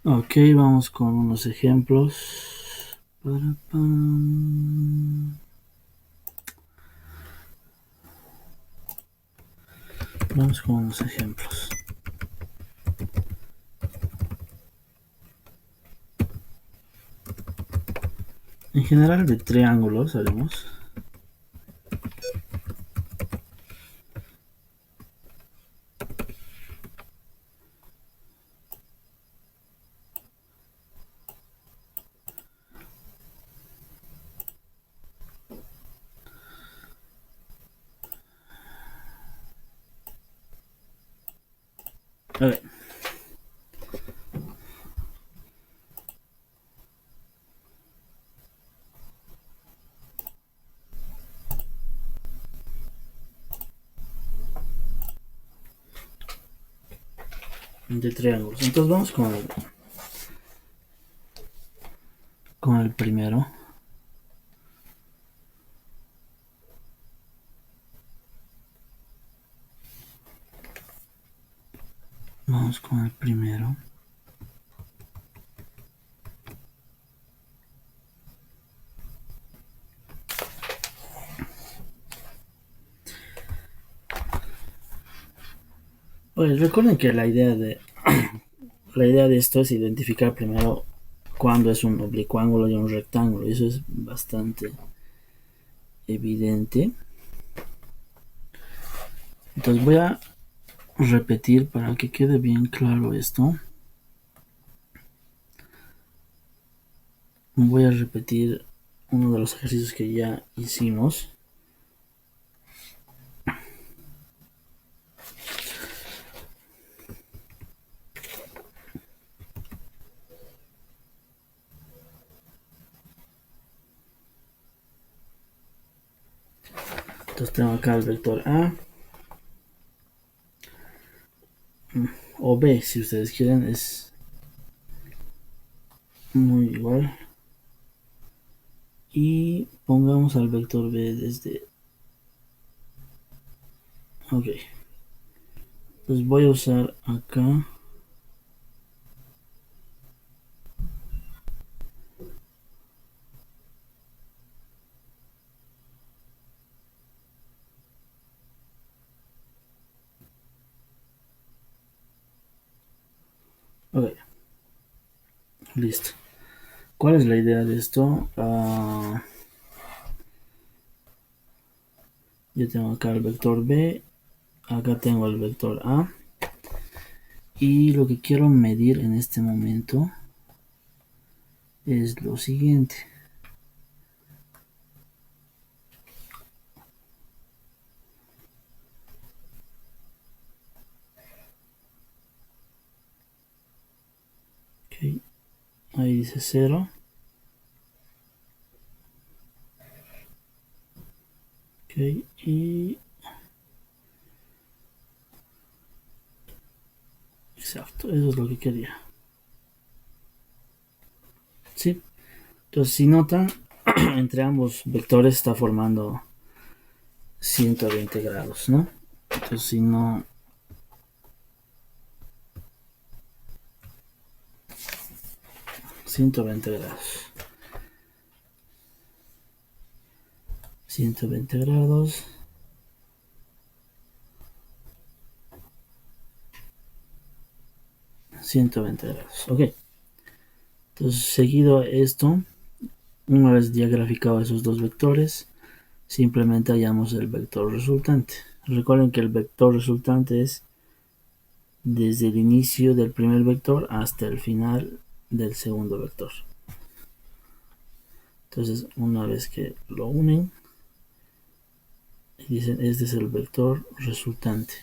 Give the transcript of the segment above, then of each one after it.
Ok, vamos con unos ejemplos. Pam. Vamos con unos ejemplos. En general de triángulos haremos. Ok, de triángulos. Entonces vamos con el primero. Vamos con el primero. Pues recuerden que la idea de esto es identificar primero cuándo es un oblicuo y un rectángulo. Y eso es bastante evidente. Entonces voy a repetir para que quede bien claro esto. Voy a repetir uno de los ejercicios que ya hicimos. Entonces tengo acá el vector A o B, si ustedes quieren, es muy igual. Y pongamos al vector B desde... Ok. Entonces voy a usar acá. Ok, listo. ¿Cuál es la idea de esto? Yo tengo acá el vector B, acá tengo el vector A. Y lo que quiero medir en este momento es lo siguiente. Ok, ahí dice 0. Ok, y... Exacto, eso es lo que quería. Sí, entonces si notan, entre ambos vectores está formando 120 grados, ¿no? Entonces si no... 120 grados. 120 grados. $120. Ok. Entonces, seguido esto, una vez ya graficado esos dos vectores, simplemente hallamos el vector resultante. Recuerden que el vector resultante es desde el inicio del primer vector hasta el final del segundo vector. Entonces, una vez que lo unen, dicen este es el vector resultante.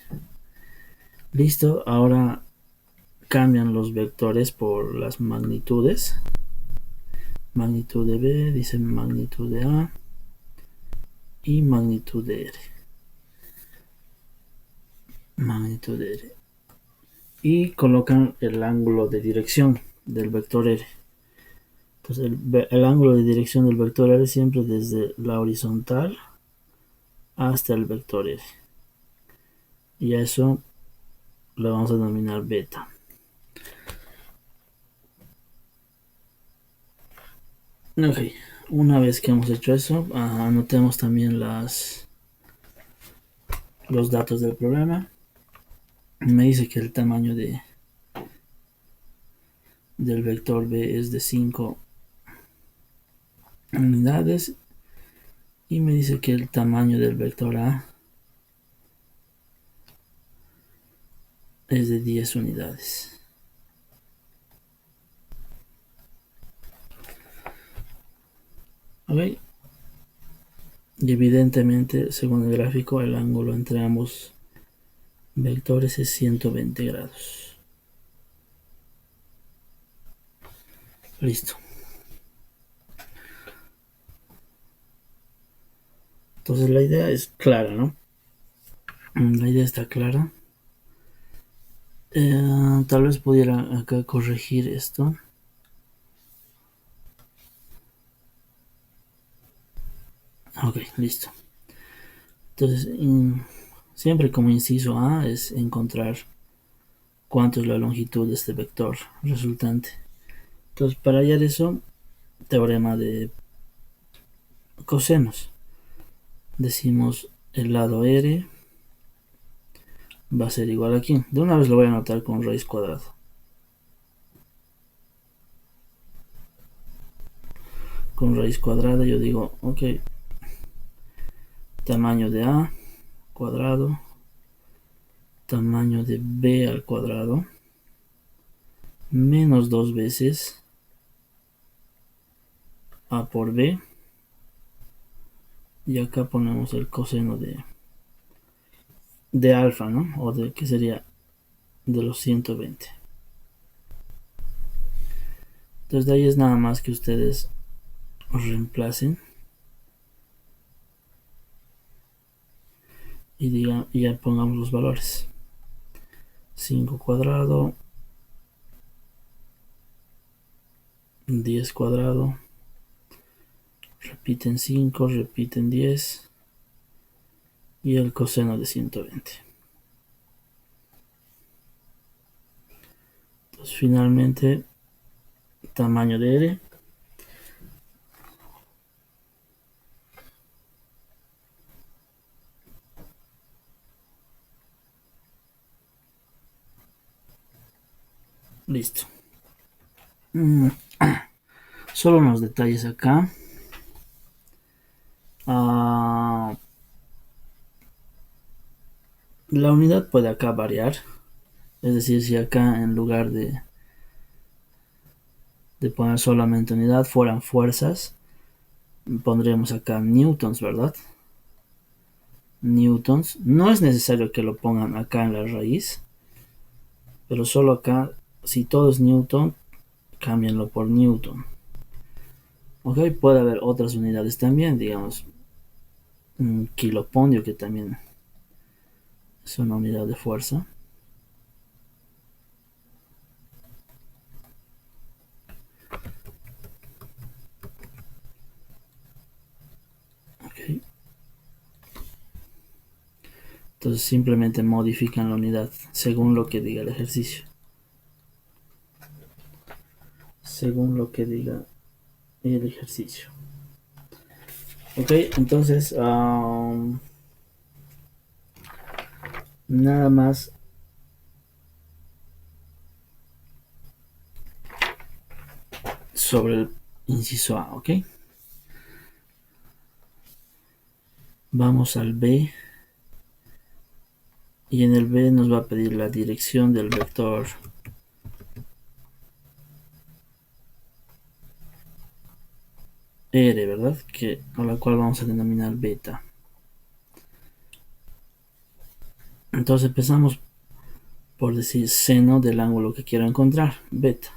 Listo, ahora cambian los vectores por las magnitudes. Magnitud de B, dicen magnitud de A y magnitud de R. Magnitud de R. Y colocan el ángulo de dirección del vector R. Entonces el ángulo de dirección del vector R siempre desde la horizontal hasta el vector R. Y a eso lo vamos a denominar beta. Ok, una vez que hemos hecho eso, anotemos también los datos del problema. Me dice que el tamaño del vector B es de 5 unidades y me dice que el tamaño del vector A es de 10 unidades. Ok, y evidentemente, según el gráfico, el ángulo entre ambos vectores es 120 grados. Listo. Entonces la idea es clara, ¿no? La idea está clara. Tal vez pudiera acá corregir esto. Ok, listo. Entonces, siempre como inciso A es encontrar cuánto es la longitud de este vector resultante. Entonces, para hallar eso, teorema de cosenos. Decimos el lado R va a ser igual aquí. De una vez lo voy a anotar con raíz cuadrada. Con raíz cuadrada yo digo, ok, tamaño de A cuadrado, tamaño de B al cuadrado, menos 2 veces A por B. Y acá ponemos el coseno de alfa, ¿no? O de que sería de los 120. Entonces de ahí es nada más que ustedes reemplacen y digan, y ya pongamos los valores. 5 cuadrado, 10 cuadrado, repiten 5, repiten 10 y el coseno de 120. Entonces finalmente tamaño de R listo. Solo unos detalles acá. La unidad puede acá variar. Es decir, si acá en lugar de poner solamente unidad fueran fuerzas, pondremos acá newtons, ¿verdad? Newtons. No es necesario que lo pongan acá en la raíz, pero solo acá, si todo es newton, cámbienlo por newton. Ok, puede haber otras unidades también, digamos, un kilopondio, que también es una unidad de fuerza. Okay. Entonces simplemente modifican la unidad según lo que diga el ejercicio. Según lo que diga el ejercicio. Ok, entonces nada más sobre el inciso A, ok. Vamos al B y en el B nos va a pedir la dirección del vector R, ¿verdad? A la cual vamos a denominar beta. Entonces empezamos por decir seno del ángulo que quiero encontrar, beta.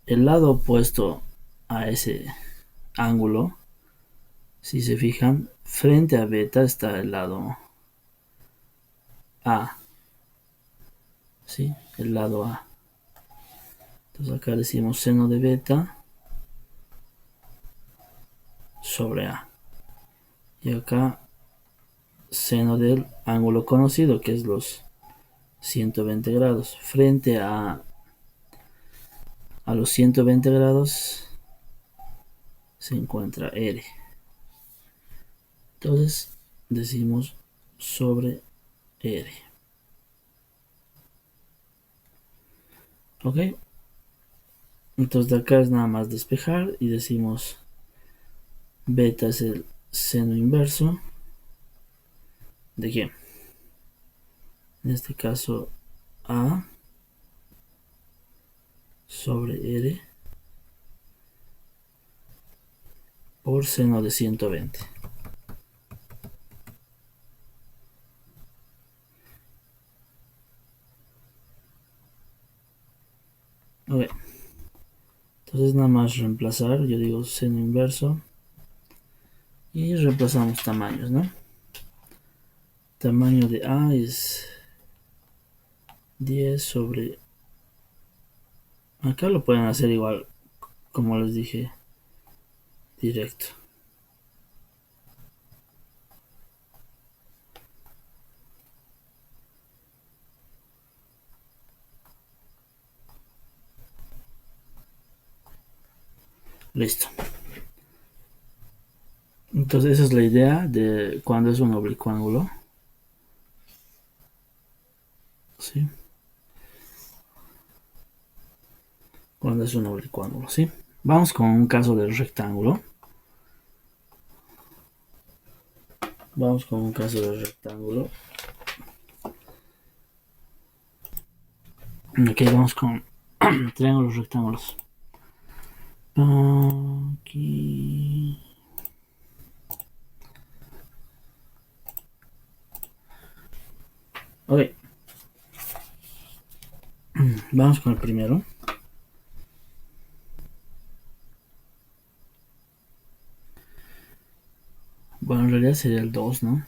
El lado opuesto a ese ángulo, si se fijan, frente a beta está el lado A. ¿Sí? El lado A. Entonces acá decimos seno de beta sobre A. Y acá seno del ángulo conocido, que es los 120 grados. Frente a los 120 grados se encuentra R. Entonces decimos sobre R. Ok. Entonces de acá es nada más despejar y decimos beta es el seno inverso de qué. En este caso A sobre R por seno de 120. Ok. Entonces nada más reemplazar, yo digo seno inverso y reemplazamos tamaños, ¿no? Tamaño de A es 10 sobre... Acá lo pueden hacer igual, como les dije, directo. Listo. Entonces esa es la idea de cuando es un oblicuo, ¿sí? Cuando es un oblicuo, ¿sí? Vamos con un caso del rectángulo. Vamos con un caso del rectángulo. Aquí vamos con triángulos rectángulos. Aquí. Ok. Vamos con el primero. Bueno, en realidad sería el 2, ¿no?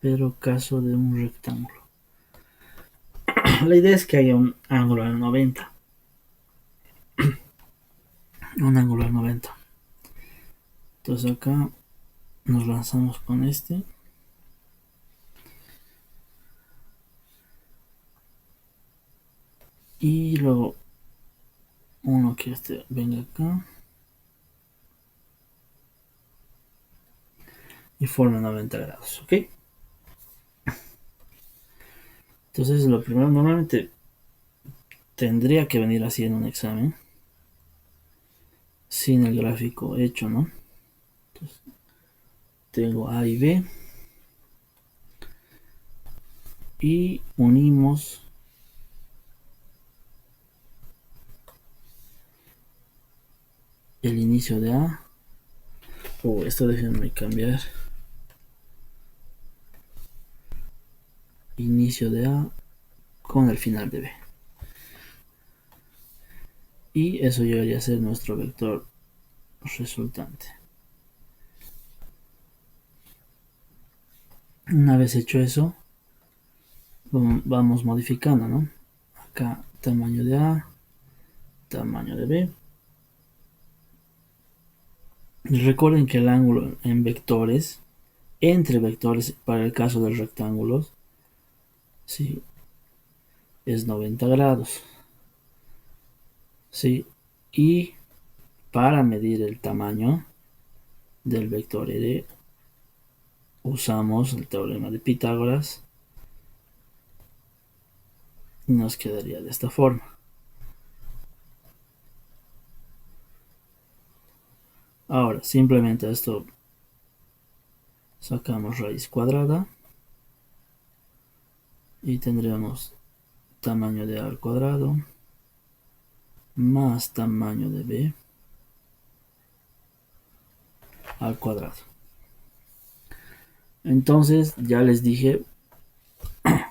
Pero caso de un rectángulo. La idea es que haya un ángulo al 90. Un ángulo al 90. Entonces acá nos lanzamos con este. Y luego uno que este venga acá. Y forma 90 grados, ¿ok? Entonces lo primero normalmente tendría que venir así en un examen. Sin el gráfico hecho, ¿no? Entonces, tengo A y B. Y unimos el inicio de A. Esto déjenme cambiar. Inicio de A con el final de B. Y eso llegaría a ser nuestro vector resultante. Una vez hecho eso, vamos modificando, ¿no? Acá tamaño de A, tamaño de B. Y recuerden que el ángulo en vectores, entre vectores para el caso de rectángulos, ¿sí? Es 90 grados. ¿Sí? Y para medir el tamaño del vector R usamos el teorema de Pitágoras y nos quedaría de esta forma. Ahora, simplemente esto sacamos raíz cuadrada y tendríamos tamaño de A al cuadrado más tamaño de B al cuadrado. Entonces ya les dije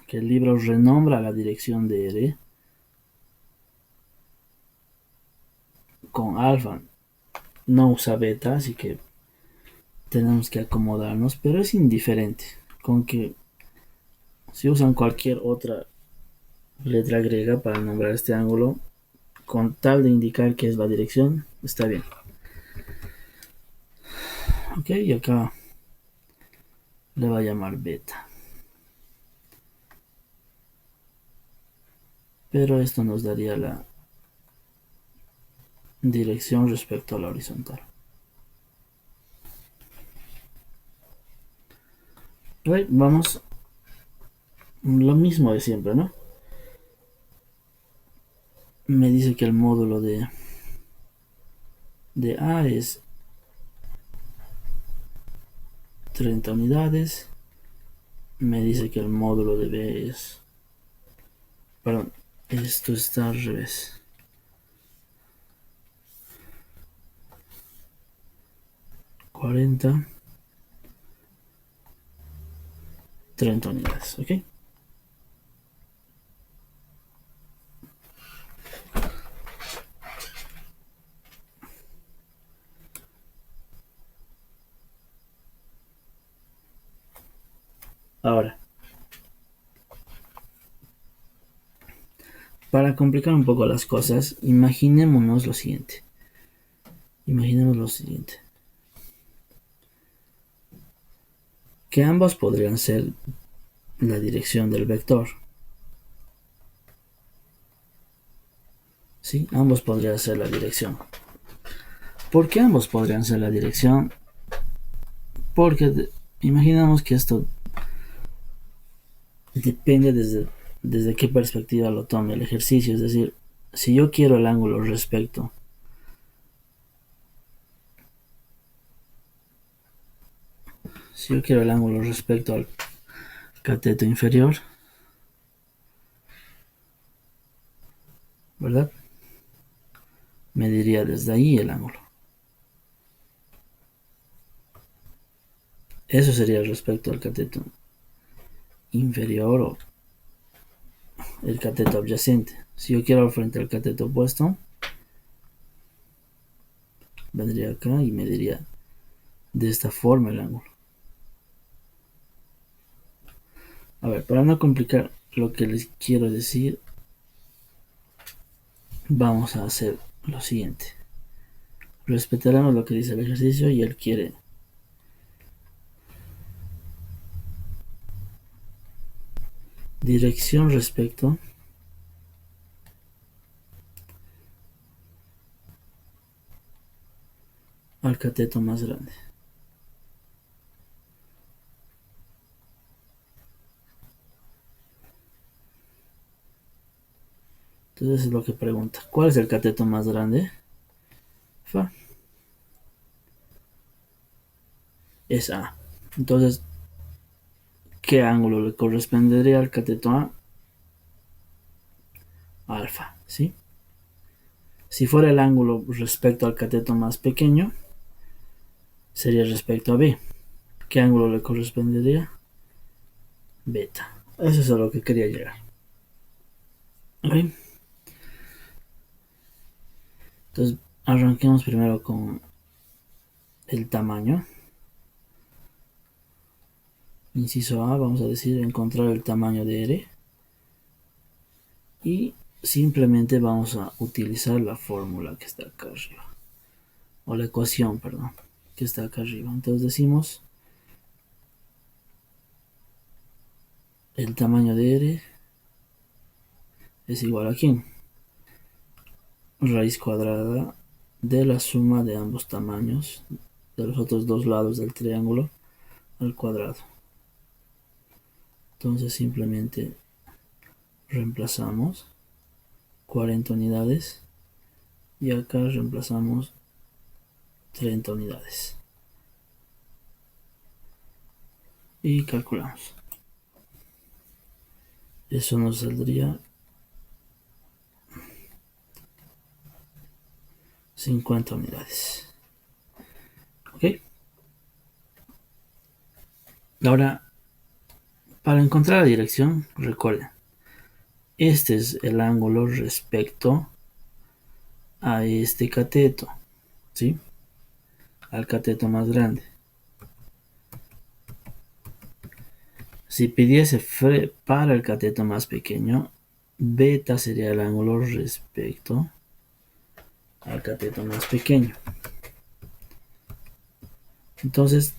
que el libro renombra la dirección de R con alfa, no usa beta, así que tenemos que acomodarnos, pero es indiferente con que si usan cualquier otra letra griega para nombrar este ángulo, con tal de indicar que es la dirección, está bien. Ok, y acá le va a llamar beta. Pero esto nos daría la dirección respecto a la horizontal. Ok, vamos, lo mismo de siempre, ¿no? Me dice que el módulo de A es 30 unidades. Me dice que el módulo de B es... Perdón, esto está al revés. 40, 30 unidades, ¿ok? Ahora, para complicar un poco las cosas, imaginémonos lo siguiente. Imaginemos lo siguiente. Que ambos podrían ser la dirección del vector. ¿Sí? Ambos podrían ser la dirección. ¿Por qué ambos podrían ser la dirección? Porque imaginamos que esto depende desde qué perspectiva lo tome el ejercicio. Es decir, si yo quiero el ángulo respecto al cateto inferior, ¿verdad? Mediría desde ahí el ángulo. Eso sería respecto al cateto inferior o el cateto adyacente. Si yo quiero frente al cateto opuesto, vendría acá y mediría de esta forma el ángulo. A ver, para no complicar lo que les quiero decir, vamos a hacer lo siguiente. Respetaremos lo que dice el ejercicio y él quiere dirección respecto al cateto más grande. Entonces es lo que pregunta. ¿Cuál es el cateto más grande? Fa. Es A. Entonces, ¿qué ángulo le correspondería al cateto A? Alfa, ¿sí? Si fuera el ángulo respecto al cateto más pequeño, sería respecto a B. ¿Qué ángulo le correspondería? Beta. Eso es a lo que quería llegar. ¿Ok? Entonces, arranquemos primero con el tamaño. Inciso A, vamos a decir encontrar el tamaño de R. Y simplemente vamos a utilizar la fórmula que está acá arriba. O la ecuación, perdón, que está acá arriba. Entonces decimos el tamaño de R es igual a ¿quién? Raíz cuadrada de la suma de ambos tamaños de los otros dos lados del triángulo al cuadrado. Entonces simplemente reemplazamos 40 unidades y acá reemplazamos 30 unidades. Y calculamos. Eso nos saldría 50 unidades. ¿Ok? Ahora, para encontrar la dirección, recuerden, este es el ángulo respecto a este cateto, ¿sí? Al cateto más grande. Si pidiese para el cateto más pequeño, beta sería el ángulo respecto al cateto más pequeño. Entonces,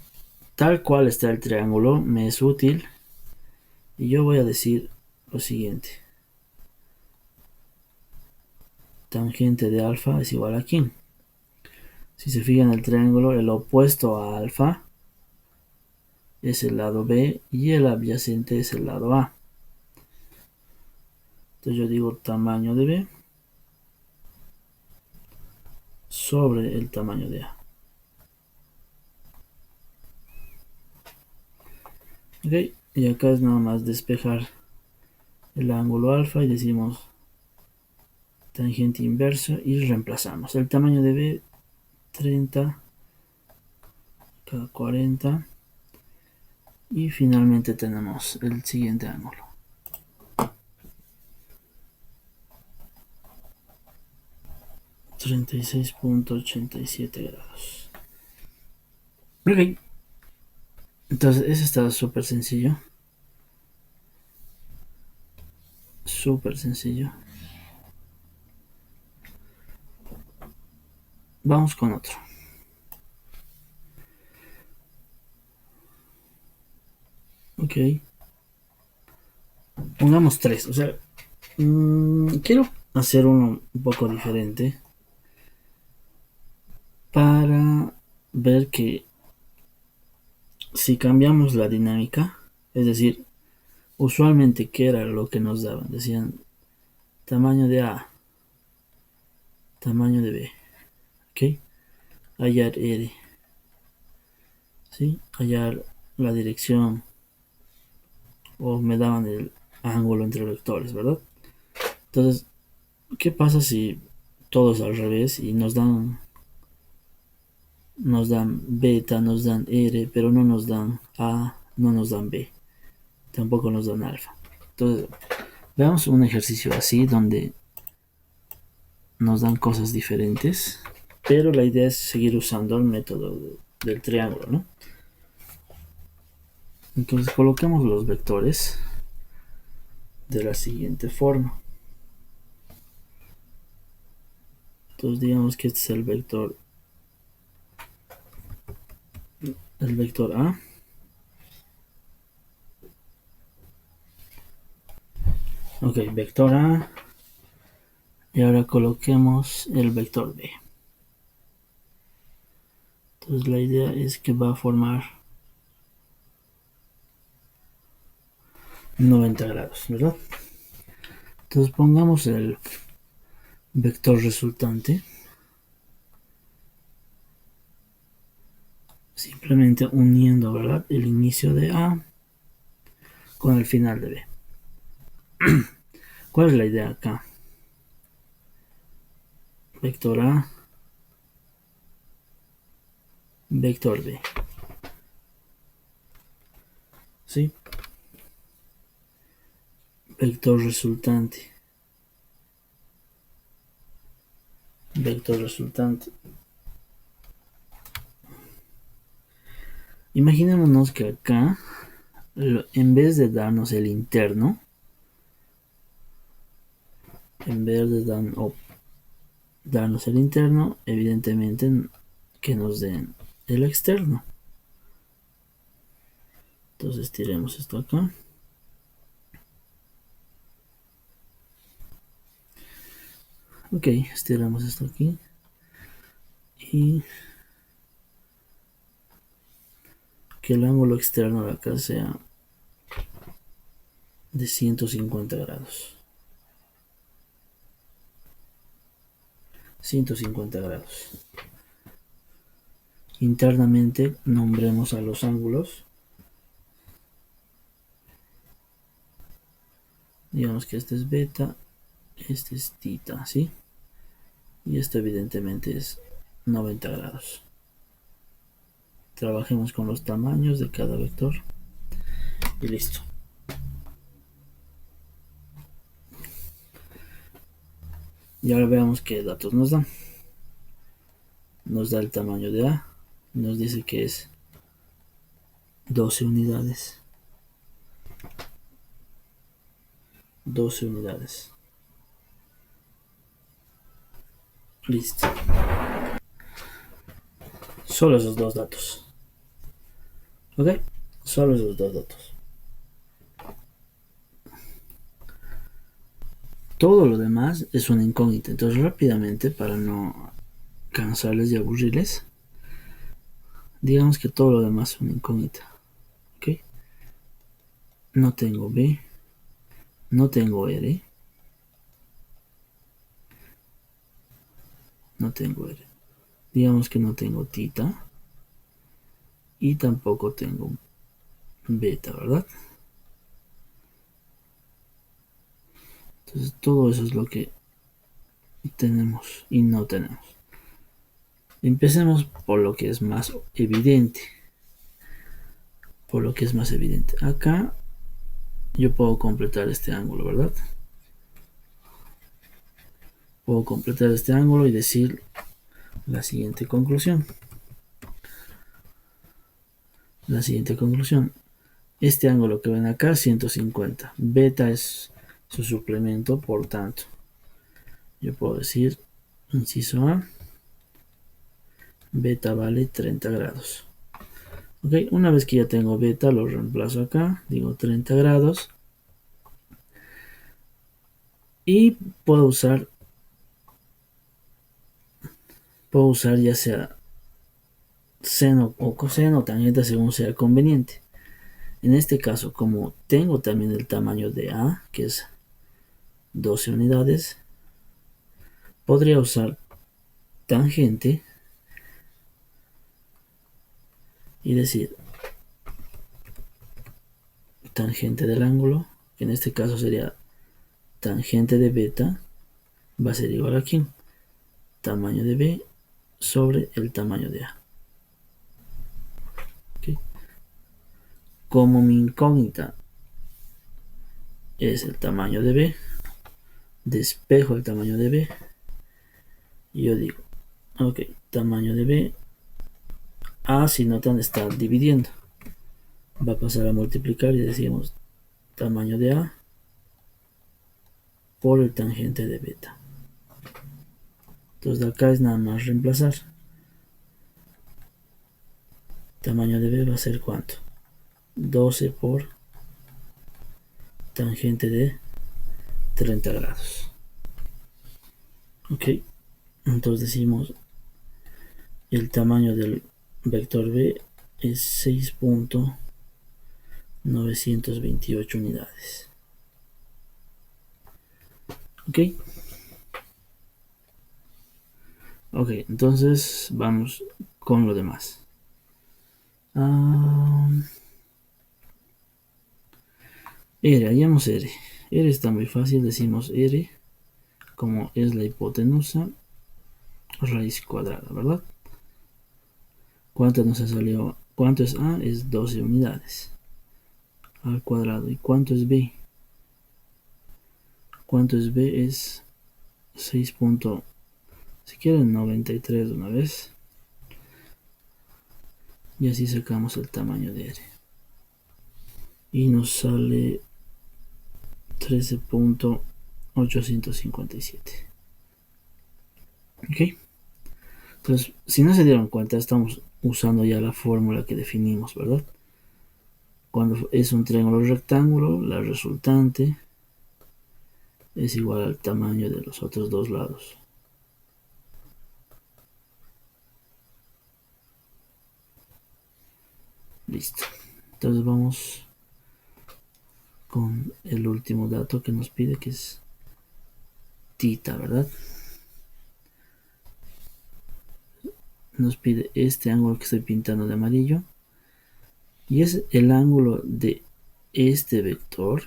tal cual está el triángulo, me es útil y yo voy a decir lo siguiente. Tangente de alfa es igual a ¿quién? Si se fijan en el triángulo, el opuesto a alfa es el lado B y el adyacente es el lado A. Entonces yo digo tamaño de B sobre el tamaño de A. Ok, y acá es nada más despejar el ángulo alfa y decimos tangente inverso y reemplazamos el tamaño de B 30, acá 40 y finalmente tenemos el siguiente ángulo. $36.87. Ok, entonces eso está súper sencillo. Súper sencillo. Vamos con otro. Ok. Pongamos tres. O sea, quiero hacer uno un poco diferente para ver que si cambiamos la dinámica, es decir, usualmente qué era lo que nos daban, decían tamaño de A, tamaño de B, ¿ok? Hallar R, ¿sí? Hallar la dirección o me daban el ángulo entre vectores, ¿verdad? Entonces, ¿qué pasa si todo es al revés y nos dan beta, nos dan R, pero no nos dan A, no nos dan B, tampoco nos dan alfa? Entonces, veamos un ejercicio así donde nos dan cosas diferentes, pero la idea es seguir usando el método del triángulo, ¿no? Entonces coloquemos los vectores de la siguiente forma. Entonces digamos que este es el vector A. Ok, vector A. Y ahora coloquemos el vector B. Entonces la idea es que va a formar 90 grados, ¿verdad? Entonces pongamos el vector resultante. Simplemente uniendo, ¿verdad?, el inicio de A con el final de B. ¿Cuál es la idea acá? Vector A, vector B. ¿Sí? Vector resultante. Vector resultante. Imaginémonos que acá, en vez de darnos el interno, en vez de darnos el interno, evidentemente que nos den el externo. Entonces tiremos esto acá. Ok, estiramos esto aquí. Y que el ángulo externo de acá sea de 150 grados. 150 grados. Internamente nombremos a los ángulos. Digamos que este es beta, este es tita, ¿sí? Y esto evidentemente es 90 grados. Trabajemos con los tamaños de cada vector y listo. Y ahora veamos qué datos nos dan. Nos da el tamaño de A, nos dice que es 12 unidades. 12 unidades. Listo. Solo esos dos datos. ¿Ok? Solo esos dos datos. Todo lo demás es una incógnita. Entonces rápidamente, para no cansarles y aburrirles, digamos que todo lo demás es una incógnita. no tengo B, no tengo R, no tengo R. Digamos que no tengo tita y tampoco tengo beta, ¿verdad? Entonces todo eso es lo que tenemos y no tenemos. Empecemos por lo que es más evidente. Por lo que es más evidente. Acá yo puedo completar este ángulo, ¿verdad? Puedo completar este ángulo y decir la siguiente conclusión. La siguiente conclusión. Este ángulo que ven acá, 150. Beta es su suplemento, por tanto, yo puedo decir, inciso A, beta vale 30 grados. Ok, una vez que ya tengo beta, lo reemplazo acá, digo 30 grados. Y puedo usar ya sea seno o coseno, tangente según sea conveniente. En este caso, como tengo también el tamaño de A, que es 12 unidades, podría usar tangente y decir tangente del ángulo, que en este caso sería tangente de beta, va a ser igual a ¿quién? Tamaño de B sobre el tamaño de A. ¿Okay? Como mi incógnita es el tamaño de B, despejo el tamaño de B y yo digo, ok, tamaño de B, A si notan está dividiendo, va a pasar a multiplicar y decimos tamaño de A por el tangente de beta. Entonces de acá es nada más reemplazar. Tamaño de B va a ser ¿cuánto? 12 por tangente de 30 grados. Ok, entonces decimos el tamaño del vector B es 6.928 unidades. Ok, entonces vamos con lo demás. R, hallamos R. R está muy fácil, decimos R como es la hipotenusa raíz cuadrada, ¿verdad? ¿Cuánto nos ha salido? ¿Cuánto es A? Es 12 unidades al cuadrado. ¿Y cuánto es B? ¿Cuánto es B? Es 6. Si quieren 93 de una vez. Y así sacamos el tamaño de R. Y nos sale 13.857. Ok. Entonces, si no se dieron cuenta, estamos usando ya la fórmula que definimos, ¿verdad? Cuando es un triángulo rectángulo, la resultante es igual al tamaño de los otros dos lados. Listo. Entonces vamos con el último dato que nos pide, que es tita, ¿verdad? Nos pide este ángulo que estoy pintando de amarillo. Y es el ángulo de este vector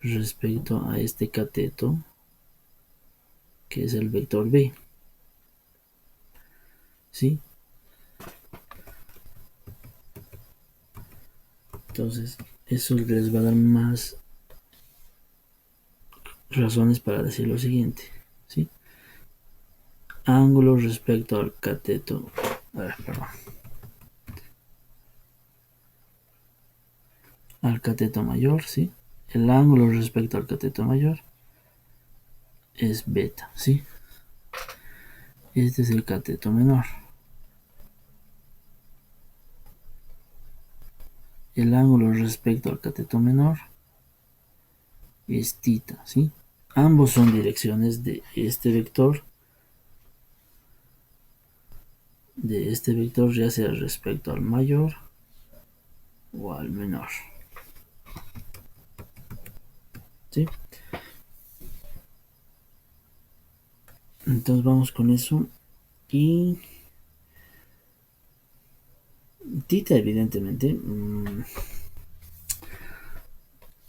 respecto a este cateto, que es el vector B. ¿Sí? Entonces, eso les va a dar más razones para decir lo siguiente. ¿Sí? Ángulo respecto al cateto. Al cateto mayor, ¿sí? El ángulo respecto al cateto mayor es beta, ¿sí? Este es el cateto menor. El ángulo respecto al cateto menor es tita, ¿sí? Ambos son direcciones de este vector, ya sea respecto al mayor o al menor. ¿sí? Entonces vamos con eso. Y tita, evidentemente,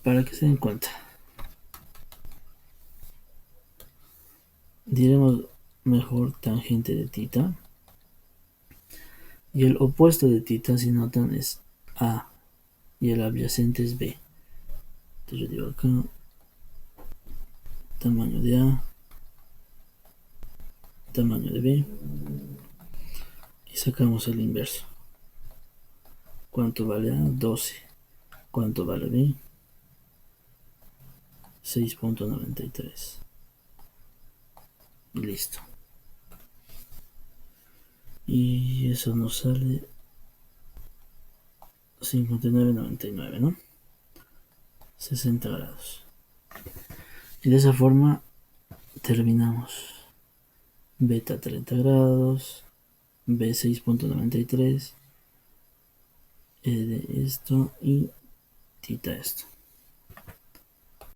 para que se den cuenta. Diremos mejor tangente de tita. Y el opuesto de tita, si notan, es A. Y el adyacente es B. Entonces yo digo acá, tamaño de A, tamaño de B. Y sacamos el inverso. ¿Cuánto vale A? 12. ¿Cuánto vale B? 6.93. Y listo. Y eso nos sale 59.99, ¿no? 60 grados. Y de esa forma terminamos. Beta 30 grados, B 6.93, E de esto y tita esto.